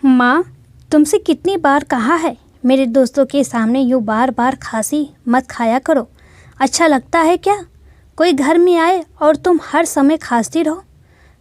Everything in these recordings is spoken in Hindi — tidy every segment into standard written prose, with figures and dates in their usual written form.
माँ, तुमसे कितनी बार कहा है मेरे दोस्तों के सामने यूँ बार बार खांसी मत खाया करो। अच्छा लगता है क्या? कोई घर में आए और तुम हर समय खांसती रहो।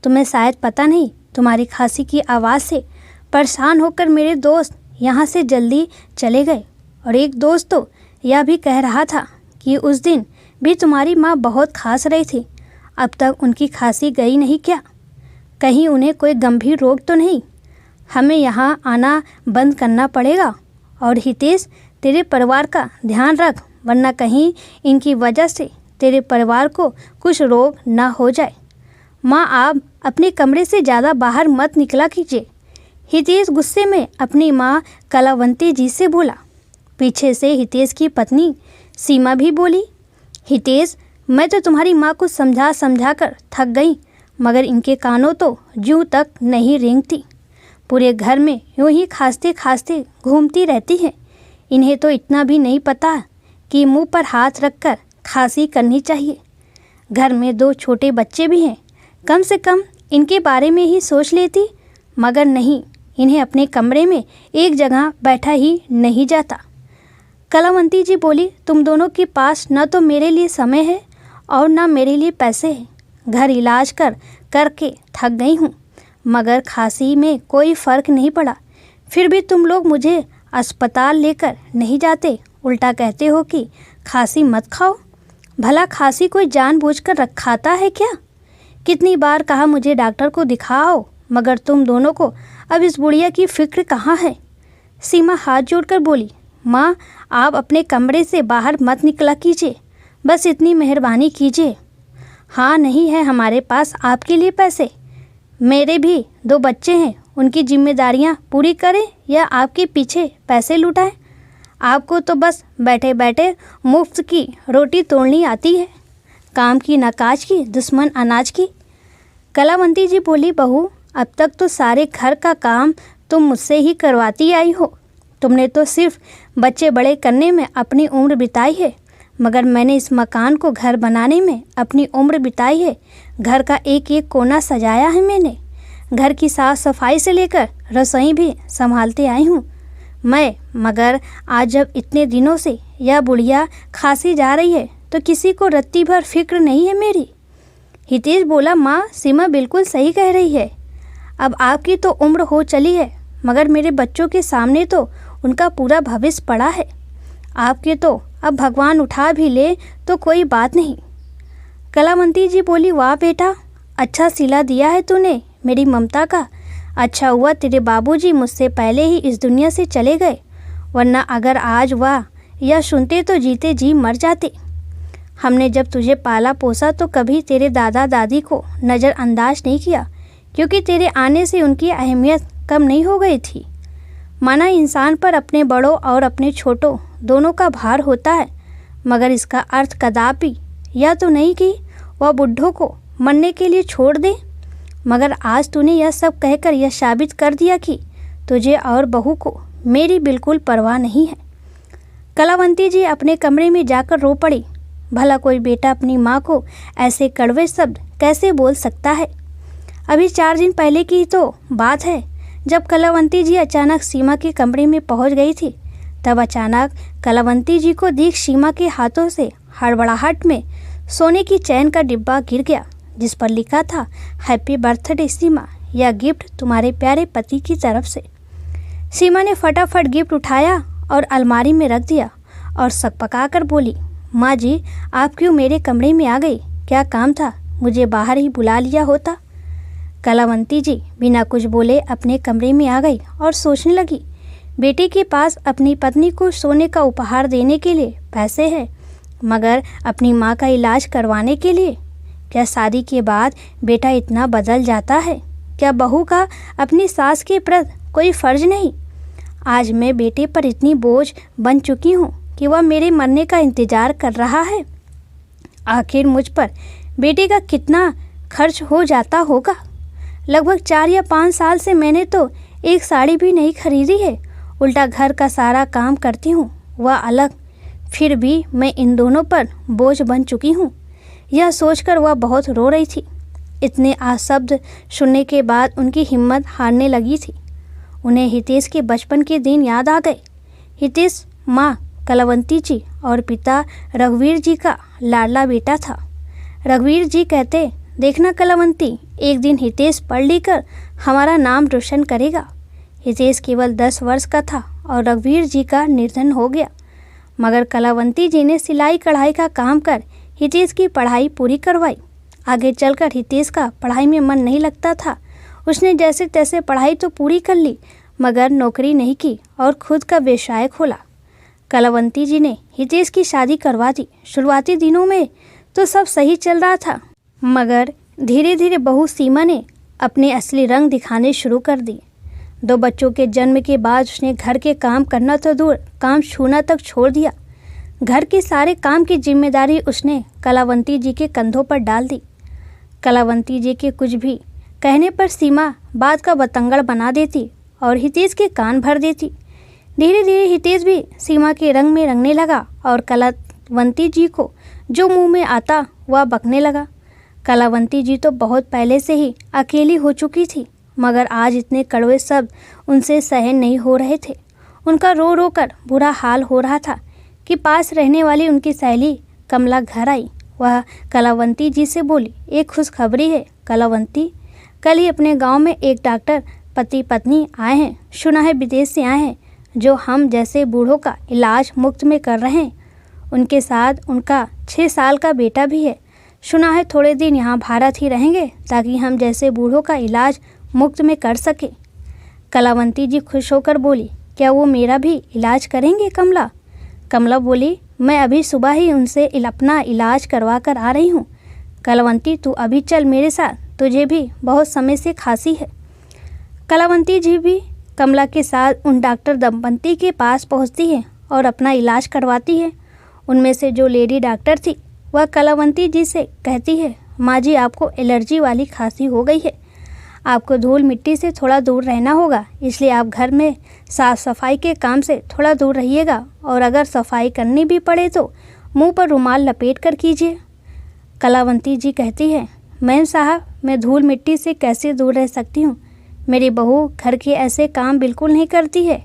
तुम्हें शायद पता नहीं, तुम्हारी खांसी की आवाज़ से परेशान होकर मेरे दोस्त यहाँ से जल्दी चले गए। और एक दोस्त तो यह भी कह रहा था कि उस दिन भी तुम्हारी माँ बहुत खांस रही थी। अब तक उनकी खांसी गई नहीं क्या? कहीं उन्हें कोई गंभीर रोग तो नहीं? हमें यहाँ आना बंद करना पड़ेगा। और हितेश, तेरे परिवार का ध्यान रख, वरना कहीं इनकी वजह से तेरे परिवार को कुछ रोग ना हो जाए। माँ, आप अपने कमरे से ज़्यादा बाहर मत निकला कीजिए। हितेश गुस्से में अपनी माँ कलावंती जी से बोला। पीछे से हितेश की पत्नी सीमा भी बोली, हितेश, मैं तो तुम्हारी माँ को समझा कर थक गई, मगर इनके कानों तो जूं तक नहीं रेंगती। पूरे घर में यूं ही खांसते खांसते घूमती रहती हैं। इन्हें तो इतना भी नहीं पता कि मुंह पर हाथ रखकर खांसी करनी चाहिए। घर में 2 छोटे बच्चे भी हैं, कम से कम इनके बारे में ही सोच लेती, मगर नहीं, इन्हें अपने कमरे में एक जगह बैठा ही नहीं जाता। कलावंती जी बोली, तुम दोनों के पास न तो मेरे लिए समय है और न मेरे लिए पैसे हैं। घर इलाज करके थक गई हूँ, मगर खांसी में कोई फ़र्क नहीं पड़ा। फिर भी तुम लोग मुझे अस्पताल लेकर नहीं जाते, उल्टा कहते हो कि खांसी मत खाओ। भला खांसी कोई जानबूझकर रखाता है क्या? कितनी बार कहा मुझे डॉक्टर को दिखाओ, मगर तुम दोनों को अब इस बुढ़िया की फिक्र कहाँ है? सीमा हाथ जोड़कर बोली, माँ, आप अपने कमरे से बाहर मत निकला कीजिए, बस इतनी मेहरबानी कीजिए। हाँ, नहीं है हमारे पास आपके लिए पैसे। मेरे भी 2 बच्चे हैं, उनकी जिम्मेदारियां पूरी करें या आपके पीछे पैसे लुटाएं? आपको तो बस बैठे बैठे मुफ्त की रोटी तोड़नी आती है, काम की न काज की, दुश्मन अनाज की। कलावंती जी बोली, बहू, अब तक तो सारे घर का काम तुम मुझसे ही करवाती आई हो। तुमने तो सिर्फ बच्चे बड़े करने में अपनी उम्र बिताई है, मगर मैंने इस मकान को घर बनाने में अपनी उम्र बिताई है। घर का एक एक कोना सजाया है मैंने। घर की साफ सफाई से लेकर रसोई भी संभालते आई हूँ मैं, मगर आज जब इतने दिनों से यह बुढ़िया खांसी जा रही है तो किसी को रत्ती भर फिक्र नहीं है मेरी। हितेश बोला, माँ, सीमा बिल्कुल सही कह रही है। अब आपकी तो उम्र हो चली है, मगर मेरे बच्चों के सामने तो उनका पूरा भविष्य पड़ा है। आपके तो अब भगवान उठा भी ले तो कोई बात नहीं। कलावंती जी बोली, वाह बेटा, अच्छा सिला दिया है तूने मेरी ममता का। अच्छा हुआ तेरे बाबूजी मुझसे पहले ही इस दुनिया से चले गए, वरना अगर आज वह यह सुनते तो जीते जी मर जाते। हमने जब तुझे पाला पोसा तो कभी तेरे दादा दादी को नज़रअंदाज नहीं किया, क्योंकि तेरे आने से उनकी अहमियत कम नहीं हो गई थी। माना इंसान पर अपने बड़ों और अपने छोटों दोनों का भार होता है, मगर इसका अर्थ कदापि यह तो नहीं कि वह बुढ़ों को मरने के लिए छोड़ दे। मगर आज तूने यह सब कहकर यह साबित कर दिया कि तुझे और बहू को मेरी बिल्कुल परवाह नहीं है। कलावंती जी अपने कमरे में जाकर रो पड़ी। भला कोई बेटा अपनी माँ को ऐसे कड़वे शब्द कैसे बोल सकता है? अभी 4 दिन पहले की तो बात है, जब कलावंती जी अचानक सीमा के कमरे में पहुंच गई थी। तब अचानक कलावंती जी को देख सीमा के हाथों से हड़बड़ाहट में सोने की चैन का डिब्बा गिर गया, जिस पर लिखा था, हैप्पी बर्थडे सीमा, यह गिफ्ट तुम्हारे प्यारे पति की तरफ से। सीमा ने फटाफट गिफ्ट उठाया और अलमारी में रख दिया और सकपका कर बोली, माँ जी, आप क्यों मेरे कमरे में आ गई? क्या काम था? मुझे बाहर ही बुला लिया होता। कलावंती जी बिना कुछ बोले अपने कमरे में आ गई और सोचने लगी, बेटे के पास अपनी पत्नी को सोने का उपहार देने के लिए पैसे हैं, मगर अपनी माँ का इलाज करवाने के लिए? क्या शादी के बाद बेटा इतना बदल जाता है? क्या बहू का अपनी सास के प्रति कोई फ़र्ज नहीं? आज मैं बेटे पर इतनी बोझ बन चुकी हूँ कि वह मेरे मरने का इंतज़ार कर रहा है। आखिर मुझ पर बेटे का कितना खर्च हो जाता होगा? लगभग 4 या 5 साल से मैंने तो एक साड़ी भी नहीं खरीदी है, उल्टा घर का सारा काम करती हूँ, वह अलग। फिर भी मैं इन दोनों पर बोझ बन चुकी हूँ। यह सोचकर वह बहुत रो रही थी। इतने शब्द सुनने के बाद उनकी हिम्मत हारने लगी थी। उन्हें हितेश के बचपन के दिन याद आ गए। हितेश माँ कलावंती जी और पिता रघुवीर जी का लाडला बेटा था। रघुवीर जी कहते, देखना कलावंती, एक दिन हितेश पढ़ लिख कर हमारा नाम रोशन करेगा। हितेश केवल 10 वर्ष का था और रघुवीर जी का निधन हो गया, मगर कलावंती जी ने सिलाई कढ़ाई का काम कर हितेश की पढ़ाई पूरी करवाई। आगे चलकर हितेश का पढ़ाई में मन नहीं लगता था। उसने जैसे तैसे पढ़ाई तो पूरी कर ली, मगर नौकरी नहीं की और खुद का व्यवसाय खोला। कलावंती जी ने हितेश की शादी करवा दी। शुरुआती दिनों में तो सब सही चल रहा था, मगर धीरे धीरे बहू सीमा ने अपने असली रंग दिखाने शुरू कर दिए। 2 बच्चों के जन्म के बाद उसने घर के काम करना तो दूर, काम छूना तक छोड़ दिया। घर के सारे काम की जिम्मेदारी उसने कलावंती जी के कंधों पर डाल दी। कलावंती जी के कुछ भी कहने पर सीमा बात का बतंगड़ बना देती और हितेश के कान भर देती। धीरे धीरे हितेश भी सीमा के रंग में रंगने लगा और कलावंती जी को जो मुंह में आता वह बकने लगा। कलावंती जी तो बहुत पहले से ही अकेली हो चुकी थी, मगर आज इतने कड़वे शब्द उनसे सहन नहीं हो रहे थे। उनका रो रो कर बुरा हाल हो रहा था कि पास रहने वाली उनकी सहेली कमला घर आई। वह कलावंती जी से बोली, एक खुशखबरी है कलावंती, कल ही अपने गांव में एक डॉक्टर पति पत्नी आए हैं। सुना है विदेश से आए हैं, जो हम जैसे बूढ़ों का इलाज मुफ्त में कर रहे हैं। उनके साथ उनका 6 साल का बेटा भी है। सुना है थोड़े दिन यहाँ भारत ही रहेंगे ताकि हम जैसे बूढ़ों का इलाज मुफ्त में कर सके। कलावंती जी खुश होकर बोली, क्या वो मेरा भी इलाज करेंगे कमला? कमला बोली, मैं अभी सुबह ही उनसे अपना इलाज करवा कर आ रही हूँ। कलावंती तू अभी चल मेरे साथ, तुझे भी बहुत समय से खांसी है। कलावंती जी भी कमला के साथ उन डॉक्टर दंपति के पास पहुँचती है और अपना इलाज करवाती है। उनमें से जो लेडी डॉक्टर थी वह कलावंती जी से कहती है, माँ जी आपको एलर्जी वाली खांसी हो गई है, आपको धूल मिट्टी से थोड़ा दूर रहना होगा, इसलिए आप घर में साफ सफाई के काम से थोड़ा दूर रहिएगा और अगर सफाई करनी भी पड़े तो मुंह पर रुमाल लपेट कर कीजिए। कलावंती जी कहती है, मैम साहब मैं धूल मिट्टी से कैसे दूर रह सकती हूँ, मेरी बहू घर के ऐसे काम बिल्कुल नहीं करती है,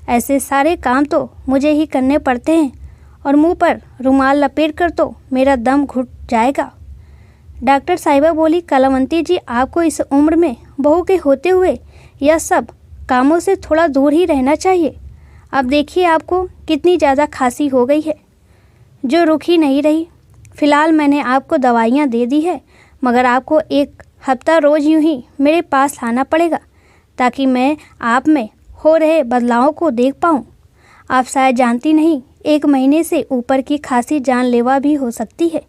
ऐसे सारे काम तो मुझे ही करने पड़ते हैं और मुंह पर रुमाल लपेट कर तो मेरा दम घुट जाएगा। डॉक्टर साहिबा बोली, कलावंती जी आपको इस उम्र में बहू के होते हुए यह सब कामों से थोड़ा दूर ही रहना चाहिए। अब देखिए आपको कितनी ज़्यादा खांसी हो गई है जो रुक ही नहीं रही। फ़िलहाल मैंने आपको दवाइयाँ दे दी है, मगर आपको 1 हफ्ता रोज़ यूँ ही मेरे पास आना पड़ेगा ताकि मैं आप में हो रहे बदलावों को देख पाऊँ। आप शायद जानती नहीं, 1 महीने से ऊपर की खांसी जानलेवा भी हो सकती है।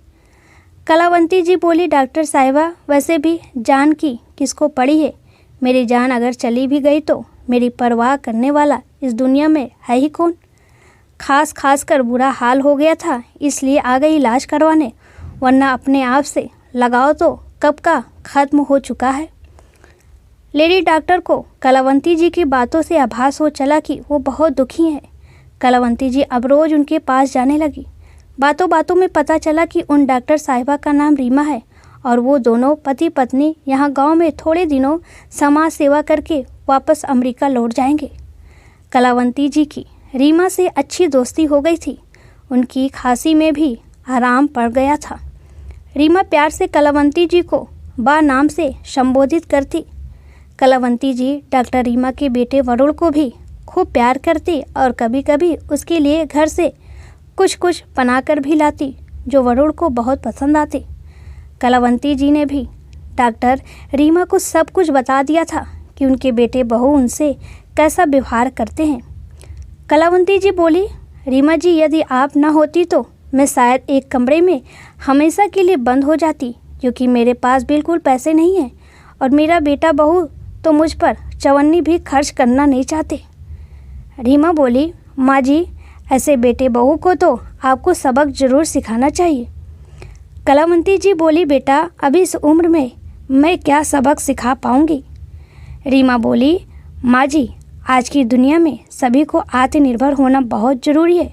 कलावंती जी बोली, डॉक्टर साहिबा वैसे भी जान की किसको पड़ी है, मेरी जान अगर चली भी गई तो मेरी परवाह करने वाला इस दुनिया में है ही कौन। खास कर बुरा हाल हो गया था इसलिए आ गई इलाज करवाने, वरना अपने आप से लगाव तो कब का ख़त्म हो चुका है। लेडी डॉक्टर को कलावंती जी की बातों से आभास हो चला कि वो बहुत दुखी हैं। कलावंती जी अब रोज़ उनके पास जाने लगी। बातों बातों में पता चला कि उन डॉक्टर साहिबा का नाम रीमा है और वो दोनों पति पत्नी यहाँ गांव में थोड़े दिनों समाज सेवा करके वापस अमेरिका लौट जाएंगे। कलावंती जी की रीमा से अच्छी दोस्ती हो गई थी, उनकी खांसी में भी आराम पड़ गया था। रीमा प्यार से कलावंती जी को बा नाम से संबोधित करती। कलावंती जी डॉक्टर रीमा के बेटे वरुण को भी खूब प्यार करती और कभी कभी उसके लिए घर से कुछ बनाकर भी लाती जो वरुण को बहुत पसंद आती। कलावंती जी ने भी डॉक्टर रीमा को सब कुछ बता दिया था कि उनके बेटे बहू उनसे कैसा व्यवहार करते हैं। कलावंती जी बोली, रीमा जी यदि आप ना होती तो मैं शायद एक कमरे में हमेशा के लिए बंद हो जाती, क्योंकि मेरे पास बिल्कुल पैसे नहीं हैं और मेरा बेटा बहू तो मुझ पर चवन्नी भी खर्च करना नहीं चाहते। रीमा बोली, माँ जी ऐसे बेटे बहू को तो आपको सबक ज़रूर सिखाना चाहिए। कलावंती जी बोली, बेटा अभी इस उम्र में मैं क्या सबक सिखा पाऊँगी। रीमा बोली, माँ जी आज की दुनिया में सभी को आत्मनिर्भर होना बहुत ज़रूरी है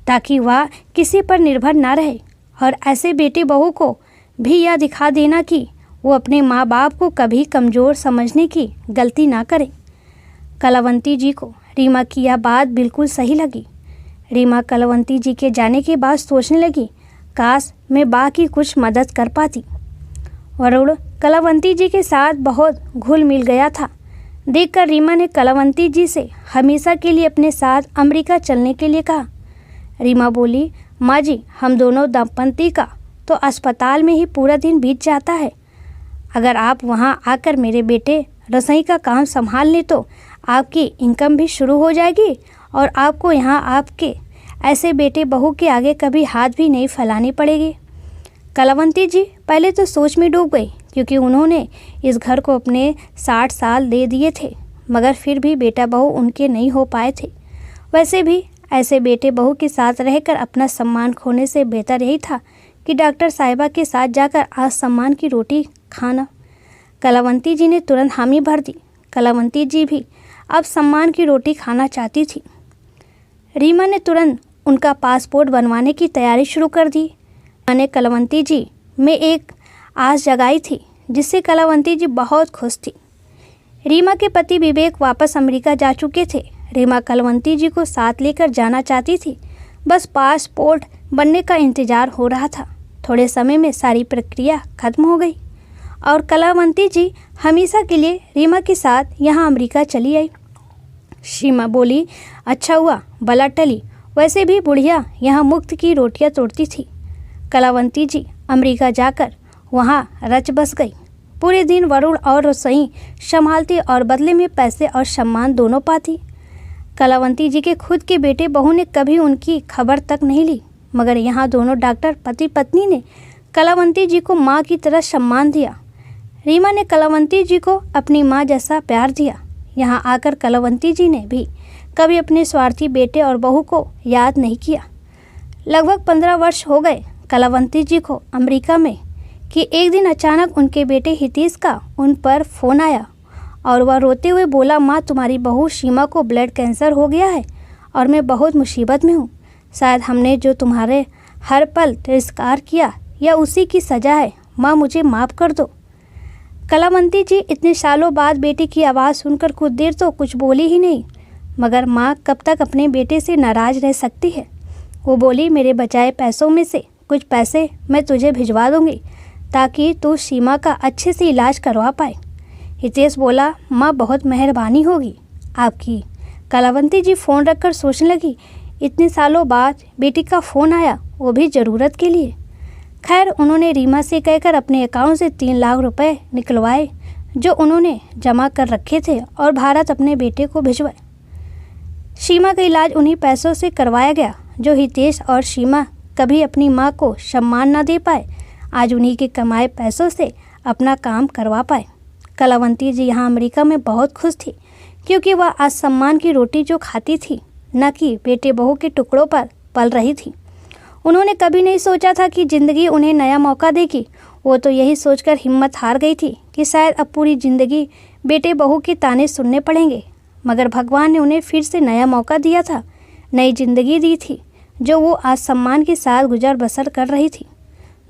ताकि वह किसी पर निर्भर ना रहे, और ऐसे बेटे बहू को भी यह दिखा देना कि वो अपने माँ बाप को कभी कमज़ोर समझने की गलती ना करें। कलावंती जी को रीमा की यह बात बिल्कुल सही लगी। रीमा कलावंती जी के जाने के बाद सोचने लगी, काश मैं बा की कुछ मदद कर पाती। वरुण कलावंती जी के साथ बहुत घुल मिल गया था। देखकर रीमा ने कलावंती जी से हमेशा के लिए अपने साथ अमेरिका चलने के लिए कहा। रीमा बोली, माँ जी, हम दोनों दंपति का तो अस्पताल में ही पूरा दिन बीत जाता है। अगर आप वहाँ आकर मेरे बेटे रसोई का काम संभाल लें तो आपकी इनकम भी शुरू हो जाएगी और आपको यहाँ आपके ऐसे बेटे बहू के आगे कभी हाथ भी नहीं फैलानी पड़ेगी। कलावंती जी पहले तो सोच में डूब गई, क्योंकि उन्होंने इस घर को अपने 60 साल दे दिए थे, मगर फिर भी बेटा बहू उनके नहीं हो पाए थे। वैसे भी ऐसे बेटे बहू के साथ रहकर अपना सम्मान खोने से बेहतर यही था कि डॉक्टर साहिबा के साथ जाकर आज सम्मान की रोटी खाना। कलावंती जी ने तुरंत हामी भर दी। कलावंती जी भी अब सम्मान की रोटी खाना चाहती थी। रीमा ने तुरंत उनका पासपोर्ट बनवाने की तैयारी शुरू कर दी। मैंने कलावंती जी में एक आस जगाई थी, जिससे कलावंती जी बहुत खुश थी। रीमा के पति विवेक वापस अमेरिका जा चुके थे। रीमा कलावंती जी को साथ लेकर जाना चाहती थी, बस पासपोर्ट बनने का इंतज़ार हो रहा था। थोड़े समय में सारी प्रक्रिया खत्म हो गई और कलावंती जी हमेशा के लिए रीमा के साथ यहाँ अमेरिका चली आई। रीमा बोली, अच्छा हुआ बला टली, वैसे भी बुढ़िया यहाँ मुफ्त की रोटियाँ तोड़ती थी। कलावंती जी अमेरिका जाकर वहाँ रच बस गई। पूरे दिन वरुण और रसोई संभालती और बदले में पैसे और सम्मान दोनों पाती। कलावंती जी के खुद के बेटे बहू ने कभी उनकी खबर तक नहीं ली, मगर यहाँ दोनों डॉक्टर पति पत्नी ने कलावंती जी को माँ की तरह सम्मान दिया। रीमा ने कलावंती जी को अपनी माँ जैसा प्यार दिया। यहाँ आकर कलावंती जी ने भी कभी अपने स्वार्थी बेटे और बहू को याद नहीं किया। लगभग 15 वर्ष हो गए कलावंती जी को अमेरिका में कि एक दिन अचानक उनके बेटे हितेश का उन पर फ़ोन आया और वह रोते हुए बोला, माँ, तुम्हारी बहू सीमा को ब्लड कैंसर हो गया है और मैं बहुत मुसीबत में हूँ। शायद हमने जो तुम्हारे हर पल तिरस्कार किया यह उसी की सज़ा है। माँ, मुझे माफ़ कर दो। कलावंती जी इतने सालों बाद बेटे की आवाज़ सुनकर कुछ देर तो कुछ बोली ही नहीं, मगर माँ कब तक अपने बेटे से नाराज़ रह सकती है। वो बोली, मेरे बचाए पैसों में से कुछ पैसे मैं तुझे भिजवा दूंगी ताकि तू सीमा का अच्छे से इलाज करवा पाए। हितेश बोला, माँ, बहुत मेहरबानी होगी आपकी। कलावंती जी फ़ोन रखकर सोचने लगी, इतने सालों बाद बेटी का फ़ोन आया, वो भी ज़रूरत के लिए। खैर, उन्होंने रीमा से कहकर अपने अकाउंट से 3 लाख रुपए निकलवाए जो उन्होंने जमा कर रखे थे और भारत अपने बेटे को भिजवाए। सीमा का इलाज उन्हीं पैसों से करवाया गया जो हितेश और सीमा कभी अपनी माँ को सम्मान न दे पाए, आज उन्हीं के कमाए पैसों से अपना काम करवा पाए। कलावंती जी यहाँ अमेरिका में बहुत खुश थी, क्योंकि वह आज सम्मान की रोटी जो खाती थी, न कि बेटे बहू के टुकड़ों पर पल रही थी। उन्होंने कभी नहीं सोचा था कि ज़िंदगी उन्हें नया मौका देगी। वो तो यही सोचकर हिम्मत हार गई थी कि शायद अब पूरी ज़िंदगी बेटे बहू के ताने सुनने पड़ेंगे, मगर भगवान ने उन्हें फिर से नया मौका दिया था, नई ज़िंदगी दी थी, जो वो आज सम्मान के साथ गुजर बसर कर रही थी।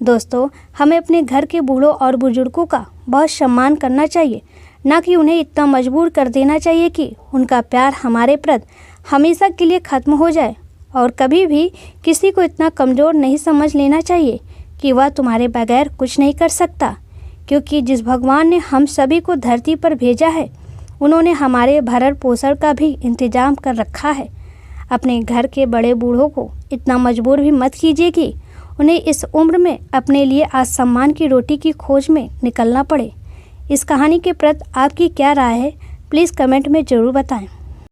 दोस्तों, हमें अपने घर के बूढ़ों और बुजुर्गों का बहुत सम्मान करना चाहिए, न कि उन्हें इतना मजबूर कर देना चाहिए कि उनका प्यार हमारे प्रति हमेशा के लिए ख़त्म हो जाए। और कभी भी किसी को इतना कमज़ोर नहीं समझ लेना चाहिए कि वह तुम्हारे बगैर कुछ नहीं कर सकता, क्योंकि जिस भगवान ने हम सभी को धरती पर भेजा है, उन्होंने हमारे भरण पोषण का भी इंतज़ाम कर रखा है। अपने घर के बड़े बूढ़ों को इतना मजबूर भी मत कीजिए कि उन्हें इस उम्र में अपने लिए आज सम्मान की रोटी की खोज में निकलना पड़े। इस कहानी के प्रति आपकी क्या राय है, प्लीज़ कमेंट में ज़रूर बताएं।